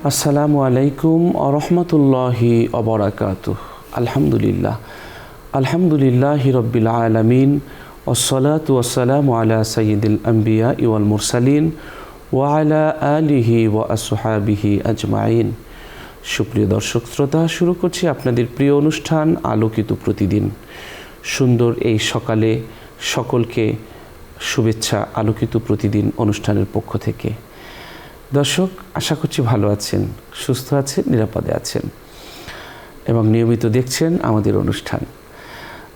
আসসালামু আলাইকুম আরহামতুল্লাহি অবরাকাতুহ। আলহামদুলিল্লাহ আলহামদুলিল্লাহি রব্বিল আলামিন ওয়াসসালাতু ওয়াসসালামু আলা সাইয়্যিদিল আম্বিয়া ওয়াল মুরসালিন ওয়া আলা আলিহি ওয়া আসহাবিহি আজমাইন। সুপ্রিয় দর্শক শ্রোতা, শুরু করছি আপনাদের প্রিয় অনুষ্ঠান আলোকিত প্রতিদিন। সুন্দর এই সকালে সকলকে শুভেচ্ছা আলোকিত প্রতিদিন অনুষ্ঠানের পক্ষ থেকে। দর্শক, আশা করছি ভালো আছেন, সুস্থ আছেন, নিরাপদে আছেন এবং নিয়মিত দেখছেন আমাদের অনুষ্ঠান।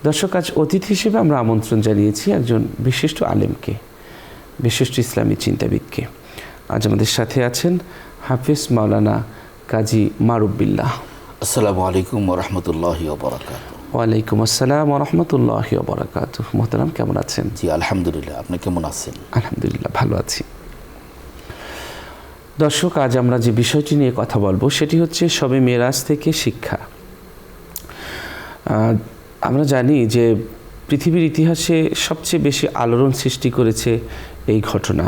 দর্শক, আজ অতিথি হিসেবে আমরা আমন্ত্রণ জানিয়েছি একজন বিশিষ্ট আলেমকে, বিশিষ্ট ইসলামী চিন্তাবিদকে। আজ আমাদের সাথে আছেন হাফেজ মাওলানা কাজী মারুফ বিল্লাহ। আসসালামু আলাইকুম ওয়া রাহমাতুল্লাহি ওয়া বারাকাতুহু। ওয়ালাইকুম আসসালাম ওয়া রাহমাতুল্লাহি ওয়া বারাকাতুহু। মোহতারাম, কেমন আছেন? জি আলহামদুলিল্লাহ, আপনি কেমন আছেন? আলহামদুলিল্লাহ, ভালো আছি। দর্শক, আজ আমরা যে বিষয়টি নিয়ে কথা বলবো সেটি হচ্ছে শবে মেরাজ থেকে শিক্ষা। আমরা জানি যে পৃথিবীর ইতিহাসে সবচেয়ে বেশি আলোড়ন সৃষ্টি করেছে এই ঘটনা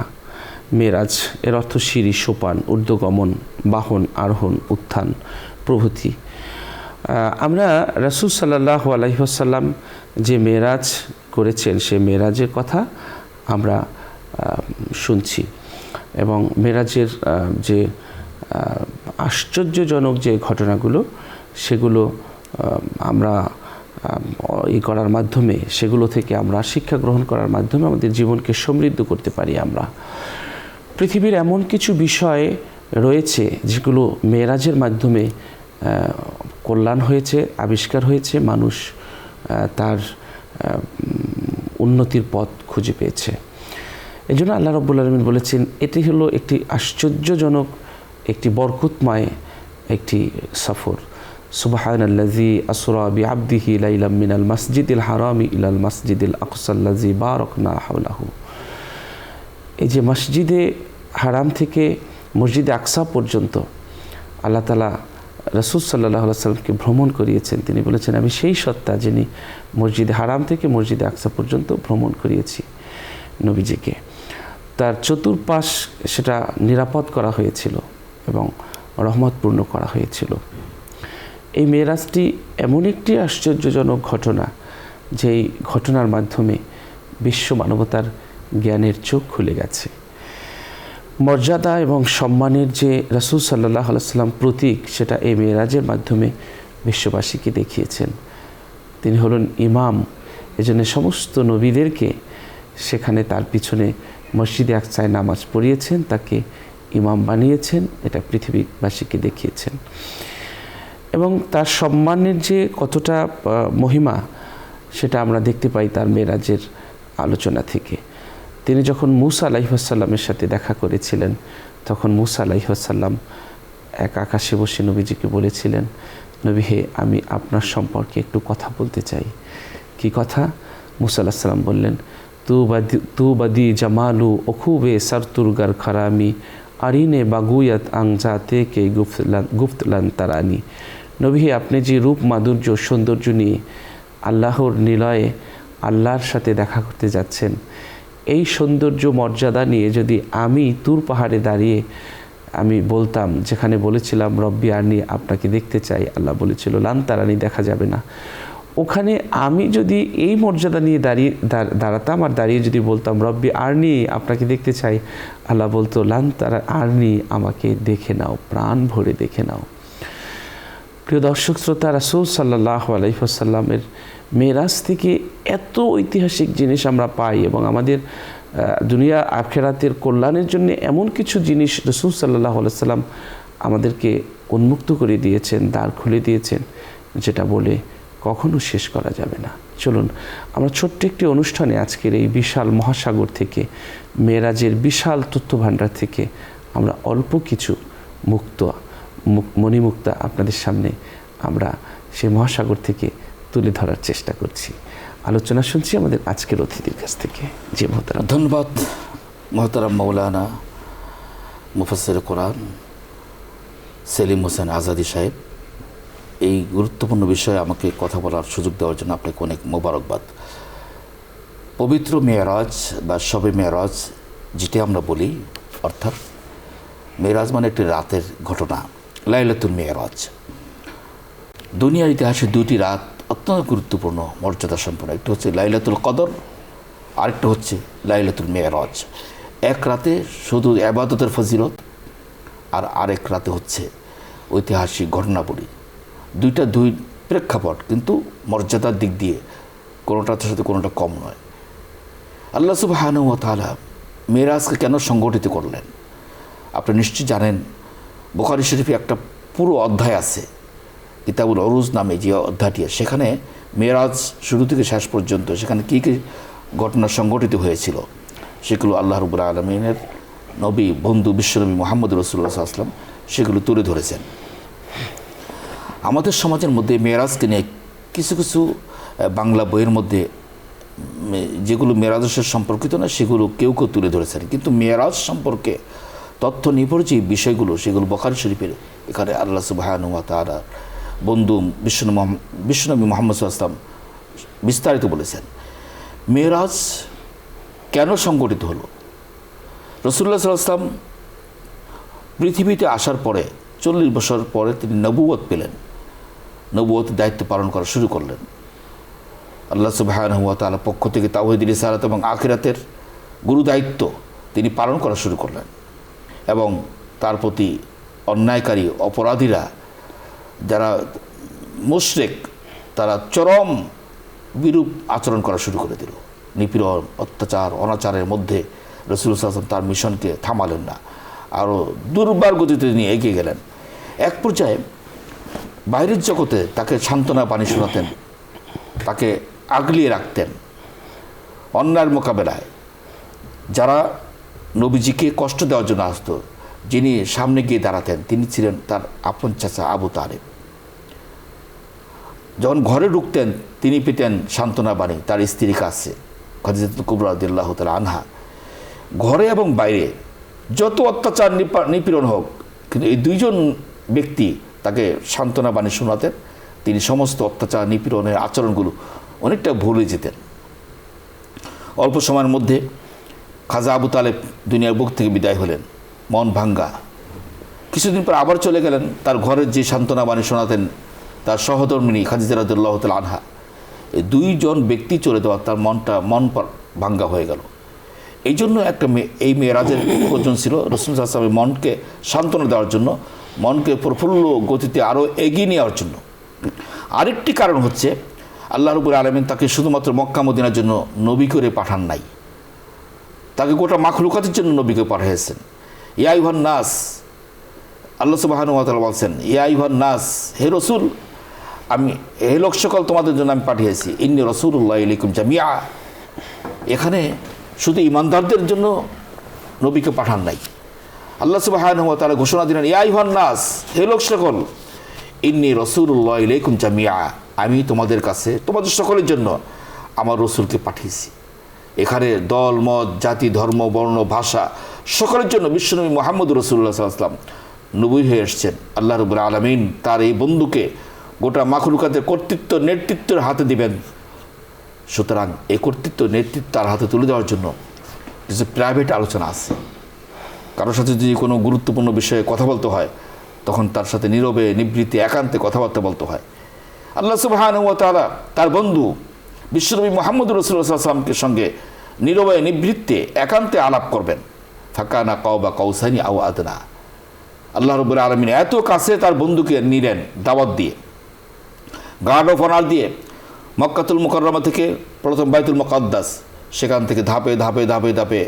মেরাজ। এর অর্থ সিঁড়ি, সোপান, ঊর্ধ্বগমন, বাহন, আরোহণ, উত্থান প্রভৃতি। আমরা রাসূল সাল্লাল্লাহু আলাইহি ওয়াসাল্লাম যে মেরাজ করেছেন সে মেরাজের কথা আমরা শুনছি এবং মেরাজের যে আশ্চর্যজনক যে ঘটনাগুলো সেগুলো আমরা করার মাধ্যমে, সেগুলো থেকে আমরা শিক্ষা গ্রহণ করার মাধ্যমে আমাদের জীবনকে সমৃদ্ধ করতে পারি। আমরা পৃথিবীর এমন কিছু বিষয় রয়েছে যেগুলো মেরাজের মাধ্যমে কল্যাণ হয়েছে, আবিষ্কার হয়েছে, মানুষ তার উন্নতির পথ খুঁজে পেয়েছে। এই জন্য আল্লাহ রাব্বুল আলামিন বলেছেন এটি হলো একটি আশ্চর্যজনক, একটি বরকতময় একটি সফর। সুবহানাল্লাযী আসরা বিআবদিহি লাইলাম মিনাল মাসজিদিল হারামি ইলাল মাসজিদিল আকসাল্লাযী বারাকনা হাওলাহু। এই যে মসজিদে হারাম থেকে মসজিদে আকসা পর্যন্ত আল্লাহ তাআলা রাসূল সাল্লাল্লাহু আলাইহি ওয়াসাল্লামকে ভ্রমণ করিয়েছেন। তিনি বলেছেন, আমি সেই সত্তা যিনি মসজিদে হারাম থেকে মসজিদে আকসা পর্যন্ত ভ্রমণ করিয়েছি নবীজিকে। তার চতুর্পাশ সেটা নিরাপদ করা হয়েছিল এবং রহমতপূর্ণ করা হয়েছিল। এই মেরাজটি এমন একটি আশ্চর্যজনক ঘটনা যেই ঘটনার মাধ্যমে বিশ্ব মানবতার জ্ঞানের চোখ খুলে গেছে। মর্যাদা এবং সম্মানের যে রাসূল সাল্লাল্লাহু আলাইহি ওয়াসাল্লাম প্রতীক, সেটা এই মেরাজের মাধ্যমে বিশ্ববাসীকে দেখিয়েছেন। তিনি হলেন ইমাম। এজন্য সমস্ত নবীদেরকে সেখানে তার পিছনে মসজিদে আকসায় নামাজ পড়িয়েছেন, তাকে ইমাম বানিয়েছেন, এটা পৃথিবীবাসীকে দেখিয়েছেন। এবং তার সম্মানের যে কতটা মহিমা সেটা আমরা দেখতে পাই তার মেরাজের আলোচনা থেকে। তিনি যখন মূসা আলাইহিস সালামের সাথে দেখা করেছিলেন, তখন মূসা আলাইহিস সালাম এক আকাশে বসে নবীজিকে বলেছিলেন, নবী হে, আমি আপনার সম্পর্কে একটু কথা বলতে চাই। কি কথা? মূসা আলাইহিস সালাম বললেন, তু বাদি জামালু অখুবে সারতুরগার খারামি আরিনে বাগুয়াত আংজাতে কে গুফতলান তারানি। নবী হে, আপনি যে রূপ, মাধুর্য, সৌন্দর্য নিয়ে আল্লাহর নিলয়ে আল্লাহর সাথে দেখা করতে যাচ্ছেন, এই সৌন্দর্য মর্যাদা নিয়ে যদি আমি তুর পাহাড়ে দাঁড়িয়ে আমি বলতাম, যেখানে বলেছিলাম রব্বি আরনি, আপনাকে দেখতে চাই, আল্লাহ বলেছিল লান তারানি, দেখা যাবে না, ওখানে আমি যদি এই মর্যাদা নিয়ে দাঁড়াতাম আর দাঁড়িয়ে যদি বলতাম রব্বি আরনি, আপনাকে দেখতে চাই, আল্লাহ বলতো লান তারা আরনি, আমাকে দেখে নাও, প্রাণ ভরে দেখে নাও। প্রিয় দর্শক শ্রোতা, রাসূল সাল্লাল্লাহু আলাইহি ওয়াসাল্লামের মেরাজ থেকে এত ঐতিহাসিক জিনিস আমরা পাই এবং আমাদের দুনিয়া আখিরাতের কল্যাণের জন্য এমন কিছু জিনিস রাসূল সাল্লাল্লাহু আলাইহি ওয়াসাল্লাম আমাদেরকে উন্মুক্ত করে দিয়েছেন, দ্বার খুলে দিয়েছেন, যেটা বলে কখনো শেষ করা যাবে না। চলুন আমরা ছোট্ট একটি অনুষ্ঠানে আজকের এই বিশাল মহাসাগর থেকে, মেরাজের বিশাল তথ্যভাণ্ডার থেকে আমরা অল্প কিছু মণিমুক্তা আপনাদের সামনে আমরা সেই মহাসাগর থেকে তুলে ধরার চেষ্টা করছি। আলোচনা শুনছি আমাদের আজকের অতিথির কাছ থেকে। জি মোহতারাম। ধন্যবাদ মোহতারাম মাওলানা মুফাসসির কোরআন সেলিম হোসেন আজাদি সাহেব। এই গুরুত্বপূর্ণ বিষয়ে আমাকে কথা বলার সুযোগ দেওয়ার জন্য আপনাকে অনেক মোবারকবাদ। পবিত্র মেরাজ বা শবে মেরাজ যেটা আমরা বলি, অর্থাৎ মেরাজ মানে একটি রাতের ঘটনা, লাইলাতুল মেরাজ। দুনিয়ার ইতিহাসে দুটি রাত অত্যন্ত গুরুত্বপূর্ণ, মর্যাদা সম্পন্ন। একটি হচ্ছে লাইলাতুল কদর, আরেকটা হচ্ছে লাইলাতুল মেরাজ। এক রাতে শুধু ইবাদতের ফজিলত, আর আরেক রাতে হচ্ছে ঐতিহাসিক ঘটনাবলী। দুইটা দুই প্রেক্ষাপট, কিন্তু মর্যাদার দিক দিয়ে কোনোটার সাথে কোনোটা কম নয়। আল্লাহ সুবহানাহু ওয়া তাআলা মেরাজকে কেন সংগঠিত করলেন? আপনি নিশ্চয়ই জানেন, বুখারী শরীফে একটা পুরো অধ্যায় আছে, কিতাবুল উরুজ নামে যে অধ্যায়টি, সেখানে মেরাজ শুরু থেকে শেষ পর্যন্ত সেখানে কী কী ঘটনা সংগঠিত হয়েছিল সেগুলো আল্লাহ রাব্বুল আলামিনের নবী বন্ধু বিশ্বনবী মুহাম্মদ রাসূলুল্লাহ সাল্লাল্লাহু আলাইহি ওয়াসাল্লাম সেগুলো তুলে ধরেছেন। আমাদের সমাজের মধ্যে মেরাজকে নিয়ে কিছু কিছু বাংলা বইয়ের মধ্যে যেগুলো মেরাজের সাথে সম্পর্কিত না সেগুলো কেউ কেউ তুলে ধরেছেন, কিন্তু মেরাজ সম্পর্কে তথ্য নির্ভর যে বিষয়গুলো সেগুলো বুখারী শরীফের এখানে আল্লাহ সুবহানাহু ওয়া তাআলা বন্ধু বিশ্বনবী মুহাম্মদ সাল্লাল্লাহু আলাইহি ওয়াসাল্লাম বিস্তারিত বলেছেন। মেরাজ কেন সংগঠিত হলো? রাসূলুল্লাহ সাল্লাল্লাহু আলাইহি ওয়াসাল্লাম পৃথিবীতে আসার পরে 40 বছর পরে তিনি নবুয়ত পেলেন, নবুয়তের দায়িত্ব পালন করা শুরু করলেন। আল্লাহ সুবহানাহু ওয়া তাআলার পক্ষ থেকে তাওহীদের রিসালাত এবং আখিরাতের গুরু দায়িত্ব তিনি পালন করা শুরু করলেন, এবং তার প্রতি অন্যায়কারী অপরাধীরা যারা মুশরিক তারা চরম বিরূপ আচরণ করা শুরু করে দিল। নিপীড়ন, অত্যাচার, অনাচারের মধ্যে রাসূলুল্লাহ সাল্লাল্লাহু আলাইহি ওয়াসাল্লাম তার মিশনকে থামালেন না, আরও দুর্বার গতিতে নিয়ে এগিয়ে গেলেন। এক পর্যায়ে বাইরের জগতে তাকে সান্ত্বনা বাণী শোনাতেন, তাকে আগলিয়ে রাখতেন। অন্যায়ের মোকাবেলায় যারা নবীজিকে কষ্ট দেওয়ার জন্য আসতো, যিনি সামনে গিয়ে দাঁড়াতেন তিনি ছিলেন তার আপন চাচা আবু তালেব। যখন ঘরে ঢুকতেন তিনি পেতেন সান্ত্বনা বাণী তার স্ত্রীর কাছে, খাদিজাতুল কুবরা রাদিয়াল্লাহু তাআলা আনহা। ঘরে এবং বাইরে যত অত্যাচার নিপীড়ন হোক, কিন্তু এই দুইজন ব্যক্তি তাকে সান্ত্বনা বাণী শোনাতেন। তিনি সমস্ত অত্যাচার নিপীড়নের আচরণগুলো অনেকটা ভুলে যেতেন। অল্প সময়ের মধ্যে খাজা আবু তালেব দুনিয়ার বুক থেকে বিদায় হলেন, মন ভাঙ্গা। কিছুদিন পর আবার চলে গেলেন, তার ঘরের যে সান্ত্বনা বাণী শোনাতেন তার সহধর্মিণী খাদিজা রাদিয়াল্লাহু তাআলা আনহা। এই দুইজন ব্যক্তি চলে যাওয়া তার মন ভাঙ্গা হয়ে গেল। এই জন্য এই মেরাজের প্রয়োজন ছিল রাসূলুল্লাহ সাল্লাল্লাহু আলাইহি ওয়াসাল্লামের মনকে সান্ত্বনা দেওয়ার জন্য, মনকে প্রফুল্ল গতিতে আরও এগিয়ে নেওয়ার জন্য। আরেকটি কারণ হচ্ছে আল্লাহ রাব্বুল আলামিন তাকে শুধুমাত্র মক্কা মদিনার জন্য নবী করে পাঠান নাই, তাকে গোটা মাখলুকাতের জন্য নবীকে পাঠিয়েছেন। ইয়া আইয়ুহান নাস, আল্লাহ সুবহানাহু ওয়া তাআলা বলছেন, ইয়া আইয়ুহান নাস, হে রাসূল, হে লোক সকল তোমাদের জন্য আমি পাঠিয়েছি। ইন্নী রাসূলুল্লাহি ইলাইকুম জামিআ। এখানে শুধু ঈমানদারদের জন্য নবীকে পাঠান নাই, আল্লাহ সুবহানাহু ওয়া তাআলা ঘোষণা দিলেন, ইয়া আইয়ুহান নাস, হে লোক সকল, ইন্নী রাসূলুল্লাহি ইলাইকুম জামিআ, আমি তোমাদের কাছে তোমাদের সকলের জন্য আমার রসুলকে পাঠিয়েছি। এখানে দল মত জাতি ধর্ম বর্ণ ভাষা সকলের জন্য বিশ্বনবী মুহাম্মদ রাসূলুল্লাহ সাল্লাল্লাহু আলাইহি ওয়াসাল্লাম নবী হয়ে এসেছেন। আল্লাহ রাব্বুল আলামিন তার এই বন্ধুকে গোটা মাখলুকাতের কর্তৃত্ব নেতৃত্বের হাতে দিবেন। সুতরাং এই কর্তৃত্ব নেতৃত্ব তার হাতে তুলে দেওয়ার জন্য কিছু প্রাইভেট আলোচনা আছে। কারোর সাথে যদি কোনো গুরুত্বপূর্ণ বিষয়ে কথা বলতে হয় তখন তার সাথে নীরবে নিবৃত্তি একান্তে কথাবার্তা বলতে হয়। আল্লাহ সুবহানাহু ওয়া তাআলা তার বন্ধু বিশ্বনবী মুহাম্মদ রাসূলুল্লাহ সাল্লাল্লাহু আলাইহি ওয়াসাল্লামকে সঙ্গে নীরবে নিবৃত্তে একান্তে আলাপ করবেন। ফাকানা কাওবা কাউসাইনি আও আদনা। আল্লাহ রাব্বুল আলামিন এত কাছে তার বন্ধুকে নিলেন দাওয়াত দিয়ে, গার্ড অফ অনার দিয়ে। মক্কাতুল মুকাররমা থেকে প্রথম বাইতুল মুকাদ্দাস, সেখান থেকে ধাপে ধাপে ধাপে ধাপে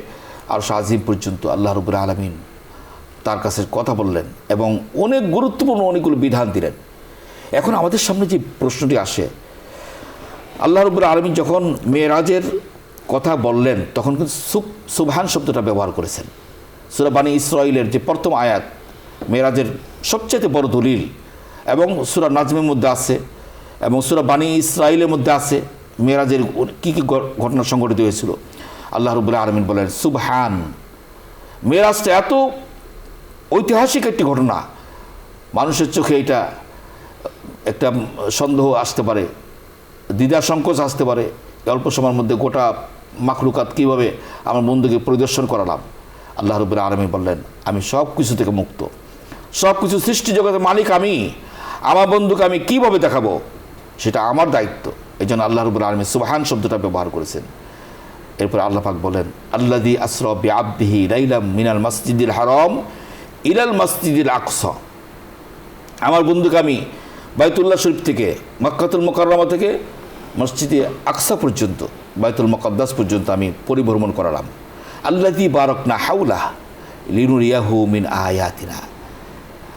আরশ আজিম পর্যন্ত আল্লাহ রাব্বুল আলামিন তার কাছে কথা বললেন এবং অনেক গুরুত্বপূর্ণ অনেকগুলো বিধান দিলেন। এখন আমাদের সামনে যে প্রশ্নটি আসে, আল্লাহ রাব্বুল আলামিন যখন মেরাজের কথা বললেন তখন কিন্তু সুবহান শব্দটা ব্যবহার করেছেন। সূরা বানী ইসরাঈলের যে প্রথম আয়াত মেরাজের সবচেয়ে বড় দলিল, এবং সূরা নাজমের মধ্যে আছে এবং সূরা বানী ইসরাঈলের মধ্যে আছে মেরাজের কী কী ঘটনা সংঘটিত হয়েছিল। আল্লাহ রাব্বুল আলামিন বলেন সুবহান। মেরাজটা এত ঐতিহাসিক একটি ঘটনা, মানুষের চোখে এটা একটা সন্দেহ আসতে পারে, দ্বিধা সংকোচ আসতে পারে। অল্প সময়ের মধ্যে গোটা মাখলুকাত কীভাবে আমার বন্ধুকে পরিদর্শন করালাম, আল্লাহ রাব্বুল আলামিন বললেন, আমি সব কিছু থেকে মুক্ত, সব কিছু সৃষ্টি জগতের মালিক আমি, আমার বন্ধুকে আমি কীভাবে দেখাবো সেটা আমার দায়িত্ব। এই জন্য আল্লাহ রাব্বুল আলামিন সুবহান শব্দটা ব্যবহার করেছেন। এরপর আল্লাহ পাক বলেন, আল্লাযী আসরা বিআবদিহি লাইলাম মিনাল মাসজিদিল হারাম ইলাল মাসজিদিল আকসা, আমার বন্ধুকে আমি বাইতুল্লাহ শরীফ থেকে, মক্কাতুল মুকাররমা থেকে মসজিদে আকসা পর্যন্ত, বাইতুল মুকাদ্দাস পর্যন্ত আমি পরিভ্রমণ করালাম। আল্লাযী বারাকনা হাওলা লিনুরিয়াহু মিন আয়াতিনা,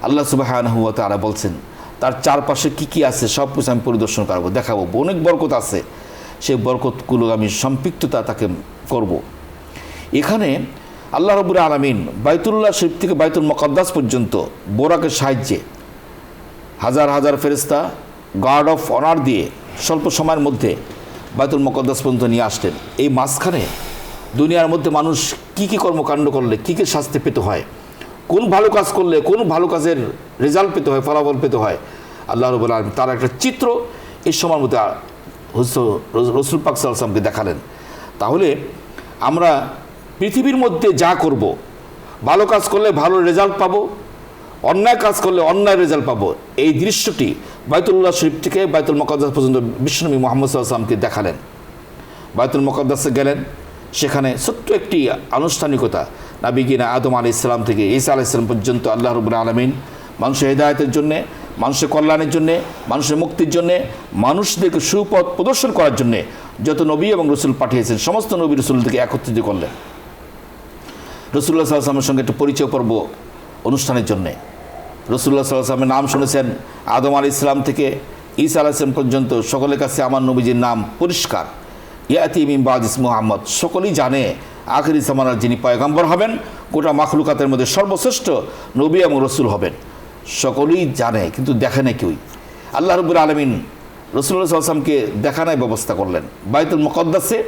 আল্লাহ সুবহানাহু ওয়া তাআলা বলছেন তার চারপাশে কি কি আছে সব কিছু আমি পরিদর্শন করবো, দেখাবো। অনেক বরকত আছে, সেই বরকতগুলো আমি সম্পৃক্ততা তাকে করব। এখানে আল্লাহ রাব্বুল আলামিন বাইতুল্লাহ শরীফ থেকে বাইতুল মুকাদ্দাস পর্যন্ত বোরাকের সাহায্যে হাজার হাজার ফেরেশতা গার্ড অফ অনার দিয়ে স্বল্প সময়ের মধ্যে বাইতুল মুকাদ্দাস পর্যন্ত নিয়ে আসলেন। এই মাঝখানে দুনিয়ার মধ্যে মানুষ কি কি কর্মকাণ্ড করলে কী কী শাস্তি পেতে হয়, কোন ভালো কাজ করলে কোন ভালো কাজের রেজাল্ট পেতে হয়, ফলাফল পেতে হয়, আল্লাহ রাব্বুল আলামিন তার একটা চিত্র এই সময়ের মধ্যে রসুল পাক সাল্লাল্লাহু আলাইহি ওয়াসাল্লামকে দেখালেন। তাহলে আমরা পৃথিবীর মধ্যে যা করব, ভালো কাজ করলে ভালো রেজাল্ট পাবো, অন্যায় কাজ করলে অন্যায় রেজাল্ট পাবো, এই দৃশ্যটি বাইতুল্লাহ শরীফ থেকে বাইতুল মুকাদ্দাস পর্যন্ত বিশ্বনবী মুহাম্মদ সাল্লাল্লাহু আলাইহি ওয়াসাল্লামকে দেখালেন। বাইতুল মুকাদ্দাসে গেলেন, সেখানে ছোট্ট একটি আনুষ্ঠানিকতা, নবিগিনা আদম আলাইহিস সালাম থেকে ঈসা আলাইহিস সালাম পর্যন্ত আল্লাহ রাব্বুল আলামিন মানুষের হেদায়েতের জন্যে, মানুষের কল্যাণের জন্যে, মানুষের মুক্তির জন্যে, মানুষদেরকে সুপথ প্রদর্শন করার জন্যে যত নবী এবং রসুল পাঠিয়েছেন সমস্ত নবী রসুলদেরকে একত্রিত করলেন। রাসূলুল্লাহ সাল্লাল্লাহু আলাইহি ওয়াসাল্লামের সঙ্গে একটি পরিচয় পর্ব অনুষ্ঠানের জন্যে। রাসূলুল্লাহ সাল্লাল্লাহু আলাইহি ওয়াসাল্লামের নাম শুনেছেন আদম আলাইহিস সালাম থেকে ঈসা আলাইহিস সালাম পর্যন্ত, সকলের কাছে আমার নবীজির নাম পরিষ্কার। ইয়াতি মিন বাদ ইসমু মুহাম্মদ, সকলেই জানে আখিরি জামানার যিনি পয়গম্বর হবেন, গোটা মাখলুকাতের মধ্যে সর্বশ্রেষ্ঠ নবী এবং রসুল হবেন, সকলেই জানে, কিন্তু দেখে না কেউই। আল্লাহ রাব্বুল আলামিন রাসূলুল্লাহ সাল্লাল্লাহু আলাইহি ওয়াসাল্লামকে দেখানোর ব্যবস্থা করলেন। বাইতুল মুকাদ্দাসে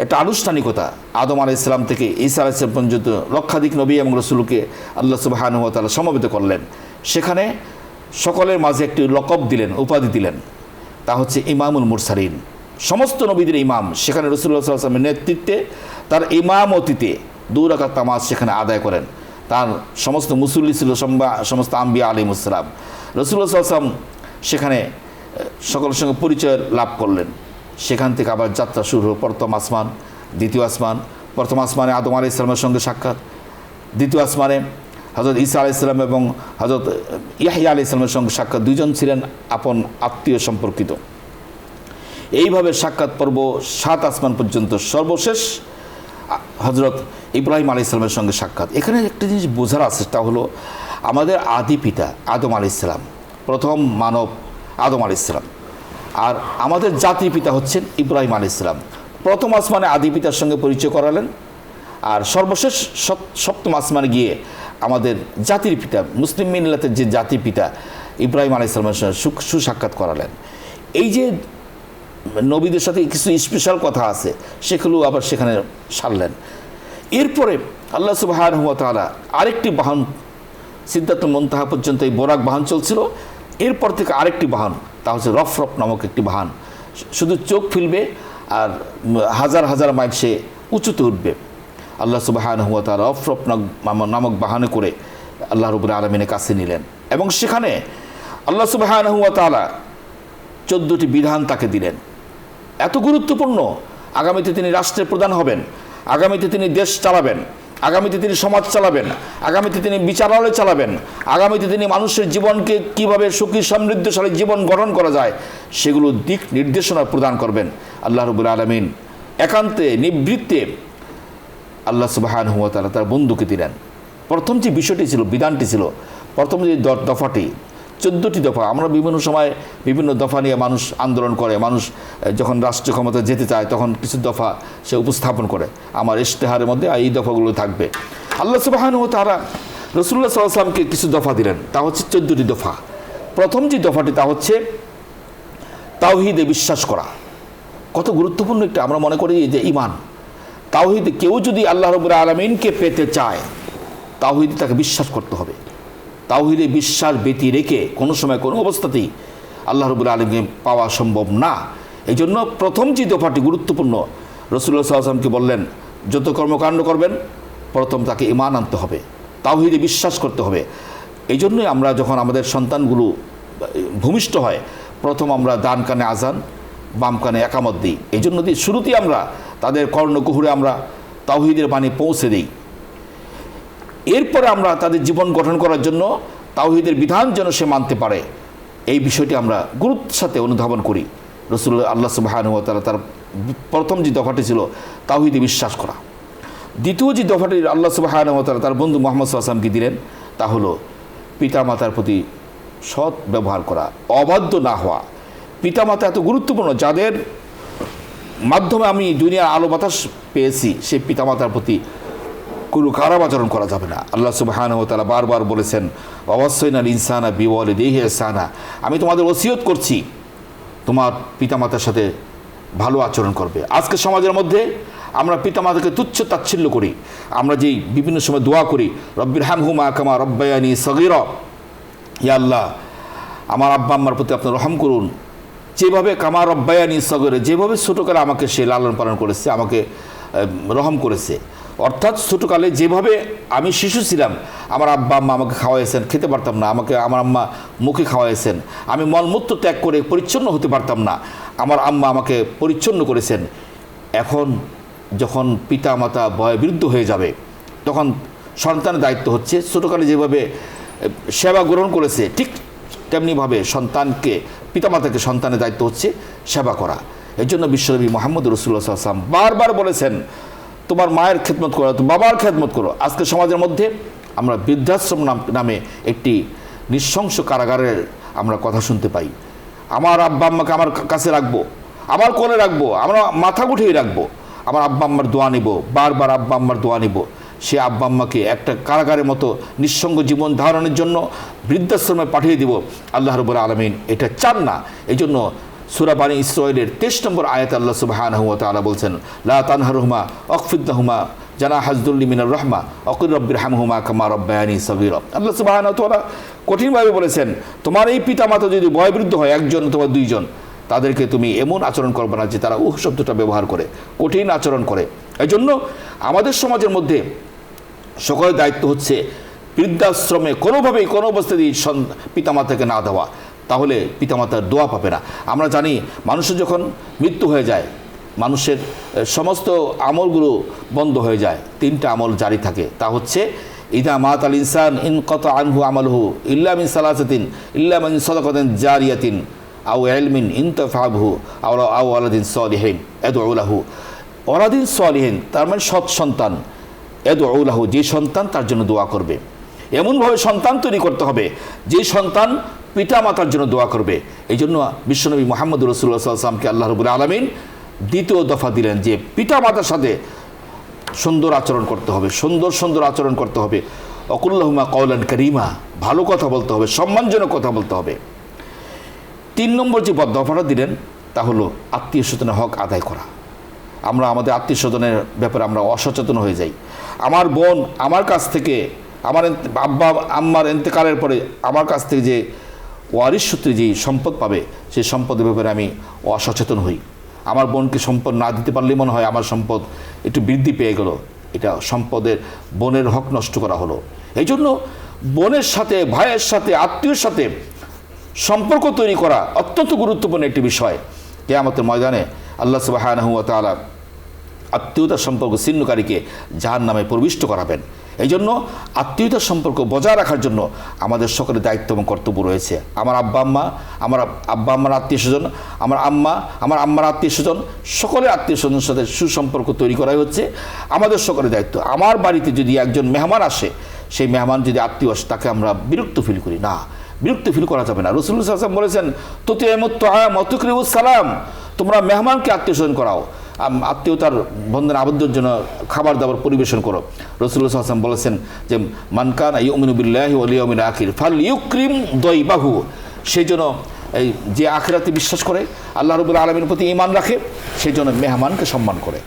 একটা আনুষ্ঠানিকতা, আদম আলাইহিস সালাম থেকে ঈসা আলাইহিস সালাম পর্যন্ত লক্ষাধিক নবী এবং রসুলকে আল্লাহ সুবহানাহু ওয়া তাআলা সমবেত করলেন। সেখানে সকলের মাঝে একটি লকব দিলেন, উপাধি দিলেন, তা হচ্ছে ইমামুল মুরসালিন, সমস্ত নবীদের ইমাম। সেখানে রাসূলুল্লাহ সাল্লাল্লাহু আলাইহি ওয়াসাল্লামের নেতৃত্বে, তার ইমামতিতে 2 রাকাত নামাজ সেখানে আদায় করেন। তার সমস্ত মুসল্লি ছিল সমস্ত আম্বিয়া আলাইহিমুস সালাম। রাসূলুল্লাহ সাল্লাল্লাহু আলাইহি ওয়াসাল্লাম সেখানে সকলের সঙ্গে পরিচয় লাভ করলেন। সেখান থেকে আবার যাত্রা শুরু হলো প্রথম আসমান, দ্বিতীয় আসমান। প্রথম আসমানে আদম আলাইহিস সালামের সঙ্গে সাক্ষাৎ, দ্বিতীয় আসমানে হযরত ঈসা আলাইহিস সালাম এবং হযরত ইয়াহইয়া আলাইহিস সালামের সঙ্গে সাক্ষাৎ, দুইজন ছিলেন আপন আত্মীয় সম্পর্কিত। এইভাবে সাক্ষাৎ পর্ব 7 আসমান পর্যন্ত, সর্বশেষ হযরত ইব্রাহিম আলাইহিস সালামের সঙ্গে সাক্ষাৎ। এখানে একটা জিনিস বোঝার আছে, তা হলো আমাদের আদি পিতা আদম আলাইহিস সালাম, প্রথম মানব আদম আলাইহিস সালাম, আর আমাদের জাতির পিতা হচ্ছেন ইব্রাহিম আলাইহিস সালাম। প্রথম আসমানে আদি পিতার সঙ্গে পরিচয় করালেন, আর সর্বশেষ সপ্তম আসমানে গিয়ে আমাদের জাতির পিতা, মুসলিম মিল্লাতের যে জাতির পিতা ইব্রাহিম আলাইহিস সালামের সঙ্গে সুসাক্ষাৎ করালেন। এই যে নবীদের সাথে কিছু স্পেশাল কথা আছে, সেগুলো আবার সেখানে সারলেন। এরপরে আল্লাহ সুবহানাহু ওয়া তাআলা আরেকটি বাহন, সিদরাতুল মুনতাহা পর্যন্ত এই বোরাক বাহন চলছিল। এরপর থেকে আরেকটি বাহন, তা হচ্ছে রফরফ নামক একটি বাহন, শুধু চোখ ফিলবে আর হাজার হাজার মাইল সে উঁচুতে উঠবে। আল্লাহ সুবহানাহু ওয়া তাআলা রফরফ নামক বাহনে করে আল্লাহ রাব্বুল আলামিনের কাছে নিলেন, এবং সেখানে আল্লাহ সুবহানাহু ওয়া তাআলা 14টি বিধান তাকে দিলেন। এত গুরুত্বপূর্ণ, আগামীতে তিনি রাষ্ট্রের প্রধান হবেন, আগামীতে তিনি দেশ চালাবেন, আগামীতে তিনি সমাজ চালাবেন, আগামীতে তিনি বিচারালয় চালাবেন, আগামীতে তিনি মানুষের জীবনকে কিভাবে সুখী সমৃদ্ধশালী জীবন গঠন করা যায় সেগুলো দিক নির্দেশনা প্রদান করবেন। আল্লাহ রাব্বুল আলামিন একান্তে নিবৃত্তে আল্লাহ সুবহানাহু ওয়া তাআলা তার বন্ধুকে দিলেন। প্রথম যে বিষয়টি ছিল, বিধানটি ছিল, প্রথম যে দফাটি, 14টি দফা। আমরা বিভিন্ন সময় বিভিন্ন দফা নিয়ে মানুষ আন্দোলন করে, মানুষ যখন রাষ্ট্রীয় ক্ষমতা যেতে চায় তখন কিছু দফা সে উপস্থাপন করে, আমার ইশতেহারের মধ্যে এই দফাগুলো থাকবে। আল্লাহ সুবহানাহু ওয়া তাআলা রাসূলুল্লাহ সাল্লাল্লাহু আলাইহি ওয়াসাল্লামকে কিছু দফা দিলেন, তা হচ্ছে 14টি দফা। প্রথম যে দফাটি, তা হচ্ছে তাওহীদে বিশ্বাস করা। কত গুরুত্বপূর্ণ একটা, আমরা মনে করি যে ঈমান, তাওহীদে কেউ যদি আল্লাহ রাব্বুল আলামিনকে পেতে চায়, তাওহীদে তাকে বিশ্বাস করতে হবে। তাওহীদে বিশ্বাস ব্যতি রেখে কোনো সময় কোনো অবস্থাতেই আল্লাহ রাব্বুল আলামিনকে পাওয়া সম্ভব না। এই জন্য প্রথম যে দফাটি গুরুত্বপূর্ণ, রাসূলুল্লাহ সাল্লাল্লাহু আলাইহি ওয়াসাল্লামকে বললেন, যত কর্মকাণ্ড করবেন প্রথম তাকে ঈমান আনতে হবে, তাওহীদে বিশ্বাস করতে হবে। এই জন্যই আমরা যখন আমাদের সন্তানগুলো ভূমিষ্ঠ হয়, প্রথম আমরা ডান কানে আজান, বাম কানে একামত দিই। এই জন্য শুরুতেই আমরা তাদের কর্ণকুহুরে আমরা তাওহীদের বাণী পৌঁছে দিই। এরপরে আমরা তাদের জীবন গঠন করার জন্য তাওহীদের বিধান যেন সে মানতে পারে, এই বিষয়টি আমরা গুরুত্বের সাথে অনুধাবন করি। রাসূলুল্লাহ আল্লাহ সুবহানাহু ওয়া তাআলা তার প্রথম যে দফাটি ছিল তাওহীদে বিশ্বাস করা। দ্বিতীয় যে দফাটি আল্লাহ সুবহানাহু ওয়া তাআলা তার বন্ধু মুহাম্মদ সাল্লাল্লাহু আলাইহি ওয়াসাল্লামকে দিলেন, তা হলো পিতামাতার প্রতি সৎ ব্যবহার করা, অবাধ্য না হওয়া। পিতামাতা এত গুরুত্বপূর্ণ, যাদের মাধ্যমে আমি দুনিয়ার আলো বাতাস পেয়েছি, সেই পিতামাতার প্রতি কোনো খারাপ আচরণ করা যাবে না। আল্লাহ সুবহানাহু ওয়া তাআলা বারবার বলেছেন, ওয়াসাইনাল ইনসানা বিওয়ালিদাইহি ইহসানা, আমি তোমাদের ওসিয়ত করছি তোমার পিতামাতার সাথে ভালো আচরণ করবে। আজকে সমাজের মধ্যে আমরা পিতামাতাকে তুচ্ছ তাচ্ছিল্য করি। আমরা যেই বিভিন্ন সময় দোয়া করি, রব্বির হামহুমা কামা রব্বায়ানি সগীরা, ইয়া আল্লাহ আমার আব্বা আম্মার প্রতি আপনি রহম করুন, যেভাবে কামা রব্বায়ানি সগীরা, যেভাবে ছোটোকালে আমাকে সে লালন পালন করেছে, আমাকে রহম করেছে। অর্থাৎ ছোটোকালে যেভাবে আমি শিশু ছিলাম, আমার আব্বা আম্মা আমাকে খাওয়াইছেন, খেতে পারতাম না, আমাকে আমার আম্মা মুখে খাওয়াইছেন, আমি মলমূত্র ত্যাগ করে পরিচ্ছন্ন হতে পারতাম না, আমার আম্মা আমাকে পরিচ্ছন্ন করেছেন। এখন যখন পিতা মাতা বয়োবৃদ্ধ হয়ে যাবে, তখন সন্তানের দায়িত্ব হচ্ছে ছোটোকালে যেভাবে সেবা গ্রহণ করেছে, ঠিক তেমনিভাবে সন্তানকে, পিতামাতাকে সন্তানের দায়িত্ব হচ্ছে সেবা করা। এই জন্য বিশ্বনবী মুহাম্মদ রাসূলুল্লাহ সাল্লাল্লাহু আলাইহি ওয়াসাল্লাম বারবার বলেছেন, তোমার মায়ের খেদমত করো, তোমার বাবার খেদমত করো। আজকে সমাজের মধ্যে আমরা বৃদ্ধাশ্রম নামে একটি নৃশংস কারাগারের আমরা কথা শুনতে পাই। আমার আব্বা আম্মাকে আমার কাছে রাখবো, আমার কোলে রাখবো, আমরা মাথা গুটিয়ে রাখবো, আমার আব্বা আম্মার দোয়া নিব, বারবার আব্বা আম্মার দোয়া নিব। সে আব্বা আম্মাকে একটা কারাগারের মতো নিঃসঙ্গ জীবন ধারণের জন্য বৃদ্ধাশ্রমে পাঠিয়ে দিব। আল্লাহ রাব্বুল আলামিন এটা চান না। এই জন্য সূরা বানী ইসরাঈলের 23 নম্বর আয়াতে আল্লাহ সুবহানাহু ওয়া তাআলা বলছেন, লা তানহারহুমা ওয়াখফিদ লাহুমা জানাহাজ যুল্লি মিনার রাহমা ওয়াকুল রব্বিরহামহুমা কামা রব্বায়ানি সগীরা। আল্লাহ সুবহানাহু ওয়া তাআলা কঠিনভাবে বলেছেন, তোমার এই পিতামাতা যদি বয়োবৃদ্ধ হয়, একজন অথবা দুইজন, তাদেরকে তুমি এমন আচরণ করবে না যে তারা শব্দটা ব্যবহার করে, কঠিন আচরণ করে। এই জন্য আমাদের সমাজের মধ্যে সকলের দায়িত্ব হচ্ছে বৃদ্ধাশ্রমে কোনোভাবেই কোনো অবস্থাতেই পিতামাতাকে না দেওয়া, তাহলে পিতামাতার দোয়া পাবে না। আমরা জানি মানুষের যখন মৃত্যু হয়ে যায়, মানুষের সমস্ত আমলগুলো বন্ধ হয়ে যায়, 3টা আমল জারি থাকে। তা হচ্ছে ইদা মাত আল ইনসান ইনকাতা আনহু আমালহু ইল্লা মিন সালাসাতিন ইল্লা মিন সাদাকাতিন জারিয়াতিন আও ইলমিন ইনতাফাহু আও ওয়ালাদিন সালিহিন ইয়াদউ লাহু। ওয়ালাদিন সালিহিন তার মানে সৎ সন্তান, ইয়াদউ লাহু যে সন্তান তার জন্য দোয়া করবে। এমনভাবে সন্তান তৈরি করতে হবে যে সন্তান পিতা মাতার জন্য দোয়া করবে। এই জন্য বিশ্বনবী মুহাম্মদ রাসূলুল্লাহ সাল্লাল্লাহু আলাইহি ওয়াসাল্লামকে আল্লাহ রাব্বুল আলামিন দ্বিতীয় দফা দিলেন যে পিতা মাতার সাথে সুন্দর আচরণ করতে হবে, সুন্দর সুন্দর আচরণ করতে হবে। ওয়াকুল্লাহুমা কওলান কারীমা, ভালো কথা বলতে হবে, সম্মানজনক কথা বলতে হবে। 3 নম্বর যে দফাটা দিলেন তা হলো আত্মীয় স্বজনের হক আদায় করা। আমরা আমাদের আত্মীয় স্বজনের ব্যাপারে আমরা অসচেতন হয়ে যাই। আমার বোন আমার কাছ থেকে, আমার আব্বা আম্মার ইন্তেকালের পরে আমার কাছ থেকে যে ওয়ারিশ সূত্রে যেই সম্পদ পাবে, সেই সম্পদের ব্যাপারে আমি অসচেতন হই। আমার বোনকে সম্পদ না দিতে পারলে মনে হয় আমার সম্পদ একটু বৃদ্ধি পেয়ে গেল, এটা সম্পদের বোনের হক নষ্ট করা হলো। এই জন্য বোনের সাথে, ভাইয়ের সাথে, আত্মীয়ের সাথে সম্পর্ক তৈরি করা অত্যন্ত গুরুত্বপূর্ণ একটি বিষয়। কিয়ামতের ময়দানে আল্লাহ সুবহানাহু ওয়া তাআলা আত্মীয়তার সম্পর্ক ছিন্নকারীকে জাহান্নামে প্রবিষ্ট করাবেন। এই জন্য আত্মীয়তার সম্পর্ক বজায় রাখার জন্য আমাদের সকলের দায়িত্ব এবং কর্তব্য রয়েছে। আমার আব্বা আম্মার আত্মীয় স্বজন, আমার আম্মার আত্মীয় স্বজন, সকলের আত্মীয় স্বজনের সাথে সুসম্পর্ক তৈরি করাই হচ্ছে আমাদের সকলের দায়িত্ব। আমার বাড়িতে যদি একজন মেহমান আসে, সেই মেহমান যদি আত্মীয় আসে, তাকে আমরা বিরক্ত ফিল করি না, বিরক্ত ফিল করা যাবে না। রাসূলুল্লাহ সাল্লাল্লাহু আলাইহি ওয়াসাল্লাম বলেছেন, তুতিমুত তাআম ওয়া তুকরিউস সালাম, তোমরা মেহমানকে আত্মীয় স্বজন করাও, আত্মীয়তার বন্ধনে আবদ্ধের জন্য খাবার দাবার পরিবেশন করো। রাসূলুল্লাহ সাল্লাল্লাহু আলাইহি ওয়াসাল্লাম বলেছেন যে মান কানা ইউমিনু বিল্লাহি ওয়াল ইয়াউমিল আখির ফালইউকরিম দাইবাহু, সেই জন্য এই যে আখিরাতে বিশ্বাস করে, আল্লাহ রাব্বুল আলামিনের প্রতি ঈমান রাখে, সেই জন্য মেহমানকে সম্মান করে।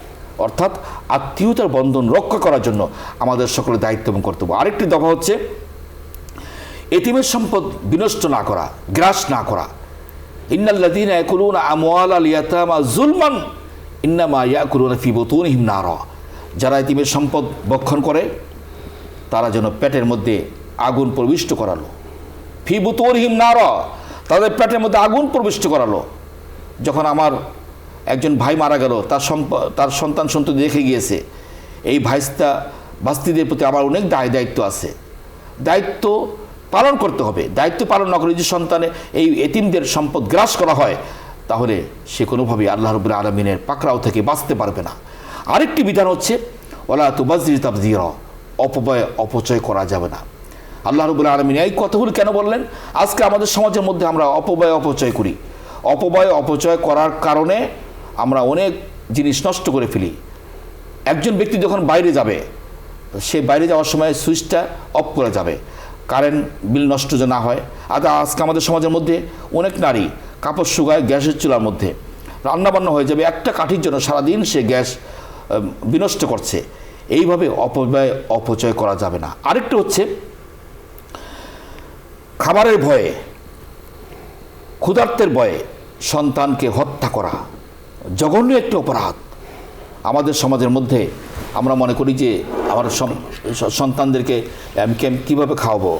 অর্থাৎ আত্মীয়তার বন্ধন রক্ষা করার জন্য আমাদের সকলের দায়িত্ব এবং কর্তব্য। আরেকটি দফা হচ্ছে এতিমের সম্পদ বিনষ্ট না করা, গ্রাস না করা। ইন্নাল্লাযীনা ইয়াকুলুনা আমওয়ালাল ইয়াতামা যুলমান ইন্নামা ইয়াকুলুনা ফি বুতুনিহিম নারা। যারা এতিমের সম্পদ ভক্ষণ করে তারা যেন পেটের মধ্যে আগুন প্রবিষ্ট করালো, ফি বুতুরহিম নারা, তাদের পেটের মধ্যে আগুন প্রবিষ্ট করালো। যখন আমার একজন ভাই মারা গেল, তার সন্তান সন্ততি দেখে গিয়েছে, এই বাস্তিদের প্রতি আমার অনেক দায়িত্ব আছে, দায়িত্ব পালন করতে হবে। দায়িত্ব পালন না করে যদি সন্তানে এই এতিমদের সম্পদ গ্রাস করা হয়, তাহলে সে কোনোভাবেই আল্লাহ রাব্বুল আলামিনের পাকড়াও থেকে বাঁচতে পারবে না। আরেকটি বিধান হচ্ছে ওয়ালা তুবাযজির তাবযীরা, অপচয় করা যাবে না। আল্লাহ রাব্বুল আলামিন এই কথাগুলো কেন বললেন? আজকে আমাদের সমাজের মধ্যে আমরা অপচয় করি। অপচয় করার কারণে আমরা অনেক জিনিস নষ্ট করে ফেলি। একজন ব্যক্তি যখন বাইরে যাবে, সে বাইরে যাওয়ার সময় সুইচটা অফ করে যাবে, কারেন্ট বিল নষ্ট যে না হয়। আজকে আমাদের সমাজের মধ্যে অনেক নারী কাপড় শুকায় গ্যাসের চুলার মধ্যে, রান্নাবান্না হয়ে যাবে, একটা কাঠির জন্য সারাদিন সে গ্যাস বিনষ্ট করছে। এইভাবে অপচয় করা যাবে না। আরেকটা হচ্ছে খাবারের ভয়ে, ক্ষুধার্তের ভয়ে সন্তানকে হত্যা করা জঘন্য একটি অপরাধ। আমাদের সমাজের মধ্যে আমরা মনে করি যে আমার সন্তানদেরকে আমি কীভাবে খাওয়াবো।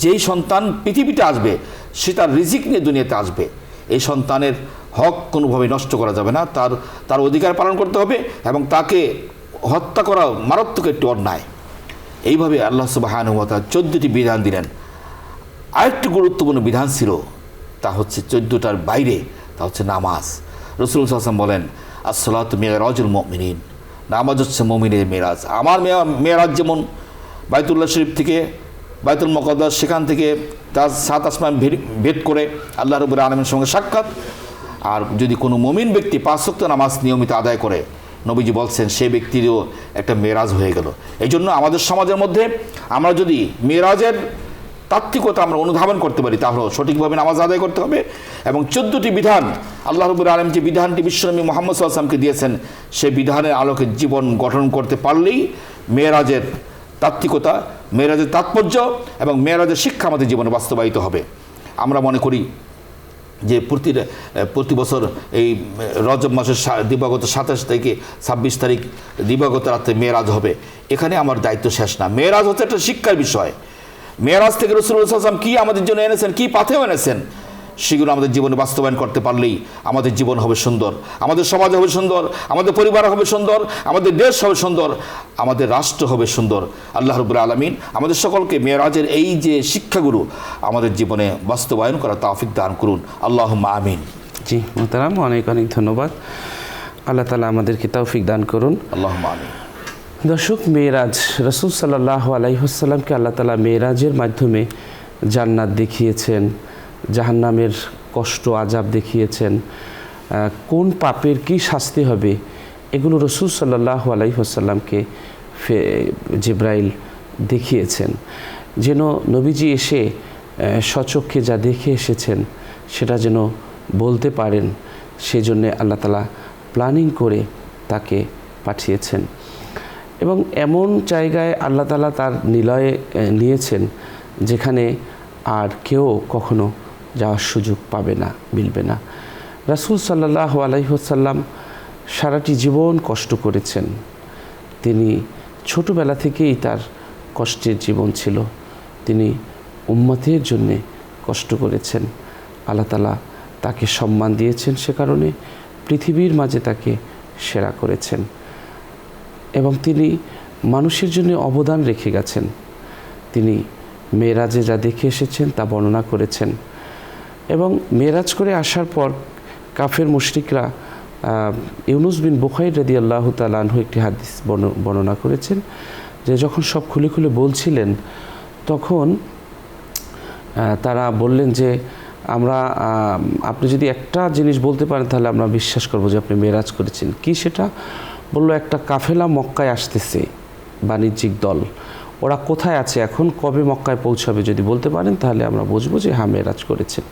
যেই সন্তান পৃথিবীতে আসবে সে তার রিজিক নিয়ে দুনিয়াতে আসবে। এই সন্তানের হক কোনোভাবে নষ্ট করা যাবে না, তার অধিকার পালন করতে হবে এবং তাকে হত্যা করা মারাত্মক একটি অন্যায়। এইভাবে আল্লাহ সুবহানাহু ওয়া তাআলা 14টি বিধান দিলেন। আরেকটি গুরুত্বপূর্ণ বিধান ছিল, তা হচ্ছে 14টার বাইরে, তা হচ্ছে নামাজ। রাসূল সাল্লাল্লাহু আলাইহি ওয়াসাল্লাম বলেন, আসসালাতু মিরাজুল মুমিনিন, নামাজ হচ্ছে মুমিনের মেরাজ। আমার মেরাজ যেমন বাইতুল্লাহ শরীফ থেকে বাইতুল মুকাদ্দাস, সেখান থেকে তার 7 আসমান ভেদ করে আল্লাহ রাব্বুল আলামিনের সঙ্গে সাক্ষাৎ। আর যদি কোনো মুমিন ব্যক্তি 5 ওয়াক্ত নামাজ নিয়মিত আদায় করে, নবীজি বলছেন সেই ব্যক্তিরও একটা মেরাজ হয়ে গেল। এই জন্য আমাদের সমাজের মধ্যে আমরা যদি মেরাজের তাত্ত্বিকতা আমরা অনুধাবন করতে পারি, তাহলে সঠিকভাবে নামাজ আদায় করতে হবে। এবং 14টি বিধান আল্লাহ রাব্বুল আলামিন যে বিধানটি বিশ্বনবী মুহাম্মদ সাল্লাল্লাহু আলাইহি ওয়াসাল্লামকে দিয়েছেন, সেই বিধানের আলোকে জীবন গঠন করতে পারলেই মেরাজের তাত্ত্বিকতা, মেরাজের তাৎপর্য এবং মেরাজের শিক্ষা আমাদের জীবনে বাস্তবায়িত হবে। আমরা মনে করি যে প্রতি বছর এই রজব মাসের দিবাগত 27 থেকে 26 তারিখ দিবাগত রাতে মেরাজ হবে। এখানে আমার দায়িত্ব শেষ না। মেরাজ হচ্ছে একটা শিক্ষার বিষয়। মেরাজ থেকে রাসূলুল্লাহ সাল্লাল্লাহু আলাইহি ওয়াসাল্লাম কী আমাদের জন্য এনেছেন, কী পাথেয় এনেছেন, সেগুলো আমাদের জীবনে বাস্তবায়ন করতে পারলেই আমাদের জীবন হবে সুন্দর, আমাদের সমাজ হবে সুন্দর, আমাদের পরিবার হবে সুন্দর, আমাদের দেশ হবে সুন্দর, আমাদের রাষ্ট্র হবে সুন্দর। আল্লাহ রাব্বুল আলামিন আমাদের সকলকে মেরাজের এই যে শিক্ষাগুলো আমাদের জীবনে বাস্তবায়ন করার তৌফিক দান করুন। আল্লাহুম্মা আমিন। জি মুহতারাম, অনেক অনেক ধন্যবাদ। আল্লাহ তাআলা আমাদেরকে তৌফিক দান করুন। আল্লাহুম্মা আমিন। দর্শক, মেরাজ, রাসূল সাল্লাল্লাহু আলাইহি ওয়াসাল্লামকে আল্লাহ তাআলা মেরাজের মাধ্যমে জান্নাত দেখিয়েছেন, জাহান্নামের কষ্ট আযাব দেখিয়েছেন, কোন পাপের কি শাস্তি হবে এগুলো রাসূল সাল্লাল্লাহু আলাইহি ওয়াসাল্লামকে জিবরাইল দেখিয়েছেন। যেন নবীজি এসে স্বচক্ষে যা দেখে এসেছেন সেটা যেন বলতে পারেন, সেজন্য আল্লাহ তাআলা প্ল্যানিং করে তাকে পাঠিয়েছেন। এবং এমন জায়গায় আল্লাহ তাআলা তার নিলয়ে নিয়েছেন যেখানে আর কেউ কখনো যাওয়ার সুযোগ পাবে না, মিলবে না। রাসূল সাল্লাল্লাহু আলাইহি ওয়াসাল্লাম সারাটি জীবন কষ্ট করেছেন। তিনি ছোটবেলা থেকেই তার কষ্টের জীবন ছিল। তিনি উম্মতের জন্যে কষ্ট করেছেন। আল্লাহ তাআলা তাকে সম্মান দিয়েছেন, সে কারণে পৃথিবীর মাঝে তাকে সেরা করেছেন। এবং তিনি মানুষের জন্য অবদান রেখে গেছেন। তিনি মেরাজে যা দেখে এসেছেন তা বর্ণনা করেছেন। এবং মেরাজ করে আসার পর কাফের মুশরিকরা, ইউনুস বিন বুখাইর রাদিয়াল্লাহু তাআলা আনহু একটি হাদিস বর্ণনা করেছেন যে যখন সব খুলে খুলে বলছিলেন, তখন তারা বললেন যে আপনি যদি একটা জিনিস বলতে পারেন তাহলে আমরা বিশ্বাস করব যে আপনি মেরাজ করেছেন। কি সেটা? বলল, একটা কাফেলা মক্কায় আসতেছে, বাণিজ্যিক দল। ওরা কোথায় আছে এখন, কবে মক্কায় পৌঁছাবে, যদি বলতে পারেন তাহলে আমরা বুঝবো যে হ্যাঁ মেরাজ করেছেন।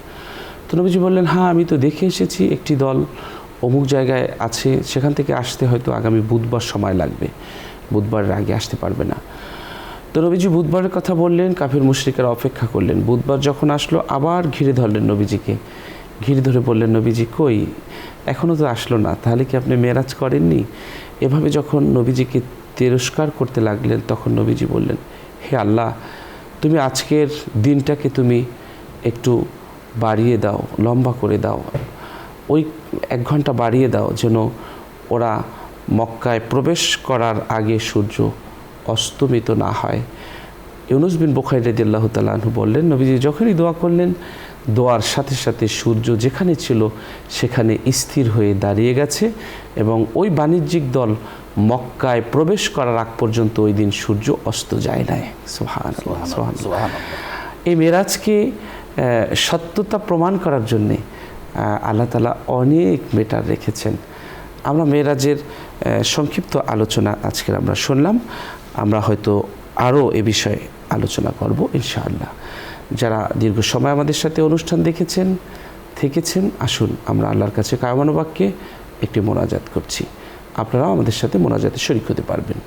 তো নবীজি বললেন, হ্যাঁ আমি তো দেখে এসেছি একটি দল অমুক জায়গায় আছে, সেখান থেকে আসতে হয়তো আগামী বুধবার সময় লাগবে, বুধবারের আগে আসতে পারবে না। তো নবীজি বুধবারের কথা বললেন, কাফের মুশরিকরা অপেক্ষা করলেন। বুধবার যখন আসলো আবার ঘিরে ধরলেন নবীজিকে, ঘিরে ধরে বললেন, নবীজি কই, এখনও তো আসলো না, তাহলে কি আপনি মেরাজ করেননি? এভাবে যখন নবীজিকে তিরস্কার করতে লাগলেন, তখন নবীজি বললেন, হে আল্লাহ, তুমি আজকের দিনটাকে তুমি একটু বাড়িয়ে দাও, লম্বা করে দাও, ওই 1 ঘন্টা বাড়িয়ে দাও, যেন ওরা মক্কায় প্রবেশ করার আগে সূর্য অস্তমিত না হয়। ইউনুস বিন বুখাইর রাদিয়াল্লাহু তাআলা আনহু বললেন, নবীজি যখনই দোয়া করলেন, দোয়ার সাথে সাথে সূর্য যেখানে ছিল সেখানে স্থির হয়ে দাঁড়িয়ে গেছে, এবং ওই বাণিজ্যিক দল মক্কায় প্রবেশ করার আগ পর্যন্ত ওই দিন সূর্য অস্ত যায় নাই। সুবহানাল্লাহ, সুবহানাল্লাহ। এই মেরাজকে সত্যতা প্রমাণ করার জন্যে আল্লাহ তাআলা অনেক মেটার রেখেছেন। আমরা মেরাজের সংক্ষিপ্ত আলোচনা আজকের আমরা শুনলাম। আমরা হয়তো আরও এ বিষয়ে আলোচনা করব ইনশাআল্লাহ। যারা দীর্ঘ সময় আমাদের সাথে অনুষ্ঠান থেকেছেন, আসুন আমরা আল্লাহর কাছে কায়মানুবাক্যে একটি মোনাজাত করছি। আপনারাও আমাদের সাথে মোনাজাতে শরীক হতে পারবেন।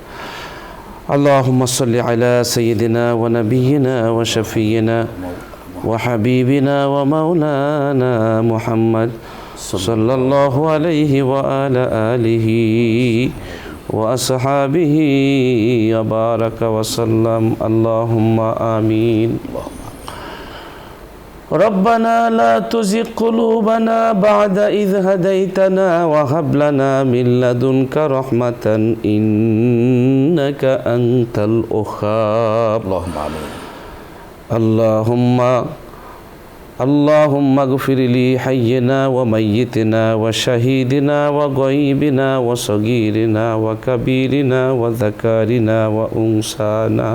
আল্লাহুম্মা সাল্লি আলা সাইয়্যিদিনা ওয়া নাবিয়িনা ওয়া শাফিয়িনা ওয়া হাবিবিনা ওয়া মাওলানা মুহাম্মদ সাল্লাল্লাহু আলাইহি ওয়া আলা আলিহি ওয়া আসহাবিহি ওয়া বারাকা ওয়া সাল্লাম। আল্লাহুম্মা আমিন। ربنا لا تزغ قلوبنا بعد إذ هديتنا وهب لنا من لدنك رحمة إنك أنت الوهاب. اللهم آمين. اللهم اغفر لي حينا وميتنا وشهيدنا وغيبنا وصغيرنا وكبيرنا وذكرنا وأنثانا.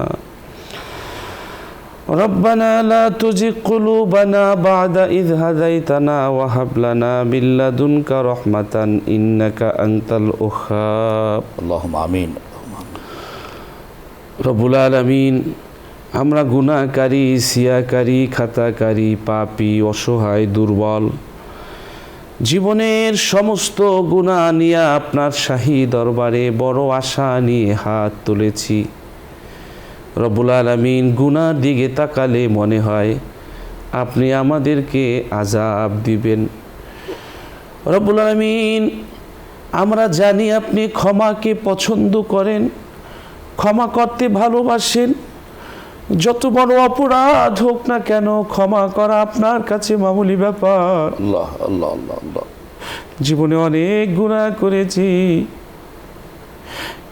ربنا لا تزغ قلوبنا بعد إذ هديتنا وهب لنا من لدنك رحمة إنك أنت الوهاب. اللهم آمين. রব্বুল আলামিন, আমরা গুনাহকারী, সিয়াকারী, খাতাকারী, পাপী, অসহায়, দুর্বল, জীবনের সমস্ত গুনাহ নিয়ে আপনার শাহী দরবারে বড় আশা নিয়ে হাত তুলেছি। রব্বুল আলামিন, গুনার দিকে তাকালে মনে হয় আপনি আমাদেরকে আযাব দিবেন। রব্বুল আলামিন, আমরা জানি আপনি ক্ষমাকে পছন্দ করেন, ক্ষমা করতে ভালোবাসেন। যত বড় অপরাধ হোক না কেন, ক্ষমা করা আপনার কাছে মামুলি ব্যাপার। আল্লাহ আল্লাহ আল্লাহ আল্লাহ। জীবনে অনেক গুনাহ করেছি,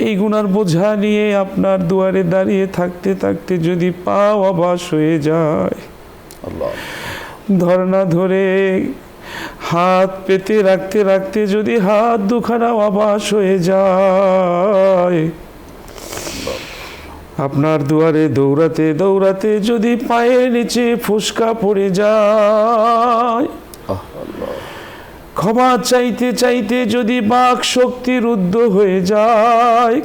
এই গুনার বোঝা নিয়ে আপনার দুয়ারে দাঁড়িয়ে থাকতে থাকতে যদি পা অবশ হয়ে যায়, আল্লাহ, ধরনা ধরে হাত পেতে রাখতে রাখতে যদি হাত দুখানা অবশ হয়ে যায়, আপনার দুয়ারে দৌড়াতে দৌড়াতে যদি পায়ের নিচে ফুসকা পড়ে যায়, ক্ষমা চাইতে চাইতে যদি বাক শক্তি রুদ্ধ হয়ে যায়,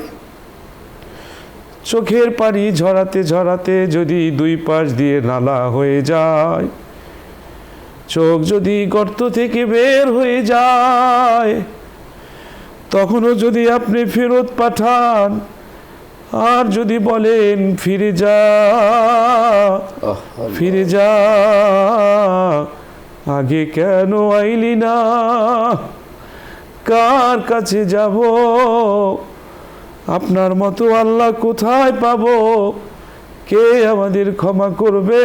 চোখের পানি ঝরাতে ঝরাতে যদি দুই পাশ দিয়ে নালা হয়ে যায়, চোখ যদি গর্ত থেকে বের হয়ে যায়, তখনও যদি আপনি ফেরত পাঠান আর যদি বলেন ফিরে যা, ফিরে যা, আগে কেন আইলি না, কার কাছে যাব, আপনার মতো আল্লাহ কোথায় পাবো, কে আমাদের ক্ষমা করবে,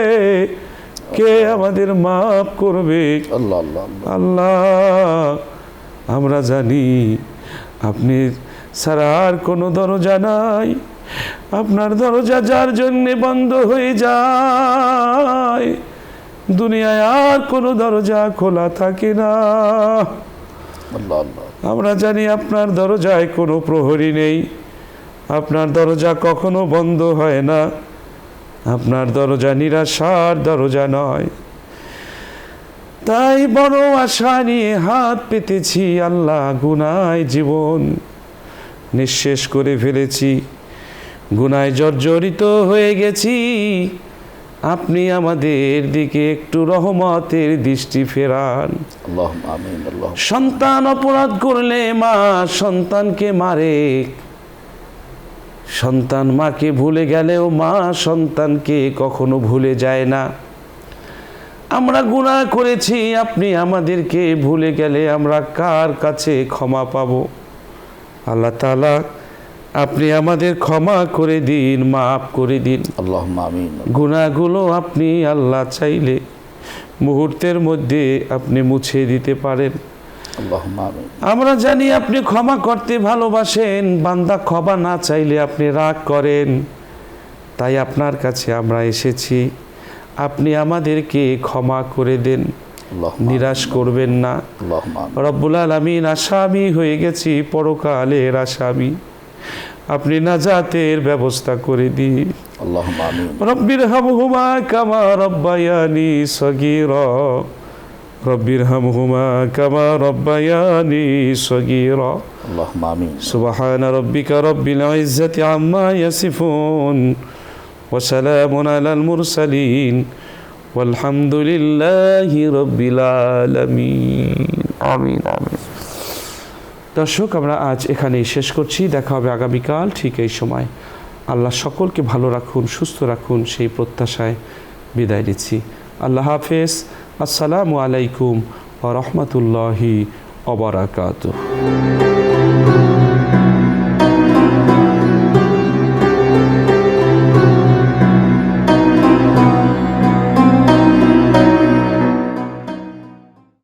কে আমাদের মাফ করবে? আল্লাহ আল্লাহ আল্লাহ, আমরা জানি আপনি ছাড়া আর কোনো দরজা নাই। আপনার দরজা যার জন্যে বন্ধ হয়ে যায়, দুনিয়ায় আর কোনো দরজা খোলা থাকে না। আল্লাহ আল্লাহ। আমরা জানি আপনার দরজায় কোনো প্রহরী নেই, আপনার দরজা কখনো বন্ধ হয় না, আপনার দরজা নিরাশার দরজা নয়। তাই বড় আশা নিয়ে হাত পেতেছি, আল্লাহ, গুনায় জীবন নিঃশেষ করে ফেলেছি, গুনায় জর্জরিত হয়ে গেছি। আপনি আমাদের দিকে একটু রহমতের দৃষ্টি ফেরান। আল্লাহুম্মা আমিন। আল্লাহ। সন্তান অপরাধ করলে মা সন্তানকে মারে, সন্তান মাকে ভুলে গেলেও মা সন্তানকে কখনো ভুলে যায় না। আমরা গুনাহ করেছি, আপনি আমাদেরকে ভুলে গেলে আমরা কার কাছে ক্ষমা পাব? আল্লাহ তাআলা, আপনি আমাদের ক্ষমা করে দিন, মাফ করে দিন। আল্লাহুম্মা আমিন। গুনাহগুলো আপনি আল্লাহ চাইলে মুহূর্তের মধ্যে আপনি মুছে দিতে পারেন। আল্লাহুম্মা আমিন। আমরা জানি আপনি ক্ষমা করতে ভালোবাসেন, বান্দা ক্ষমা না চাইলে আপনি রাগ করেন। তাই আপনার কাছে আমরা এসেছি, আপনি আমাদেরকে ক্ষমা করে দেন, আল্লাহুম্মা নিরাশ করবেন না। আল্লাহুম্মা আমিন। রব্বুল আলামিন, আসামি হয়ে গেছি, পরকালের আসামি, আপনি নাজাতের ব্যবস্থা করে দিন। আল্লাহুম্মা আমিন। রব্বির হামহুমা কামা রব্বায়ানি সগীরা, রব্বির হামহুমা কামা রব্বায়ানি সগীরা। আল্লাহুম্মা আমিন। সুবহানা রাব্বিকা রব্বিল ইজ্জাতি আম্মা ইয়াসিফুন ওয়া সালামুন আলাল মুরসালিন ওয়ালহামদুলিল্লাহি রাব্বিল আলামিন। আমিন আমিন। দর্শক, আমরা আজ এখানেই শেষ করছি। দেখা হবে আগামীকাল ঠিক এই সময়। আল্লাহ সকলকে ভালো রাখুন, সুস্থ রাখুন, সেই প্রত্যাশায় বিদায় নিচ্ছি। আল্লাহ হাফেজ। আসসালামু আলাইকুম ওয়া রাহমাতুল্লাহি ওয়া বারাকাতুহু।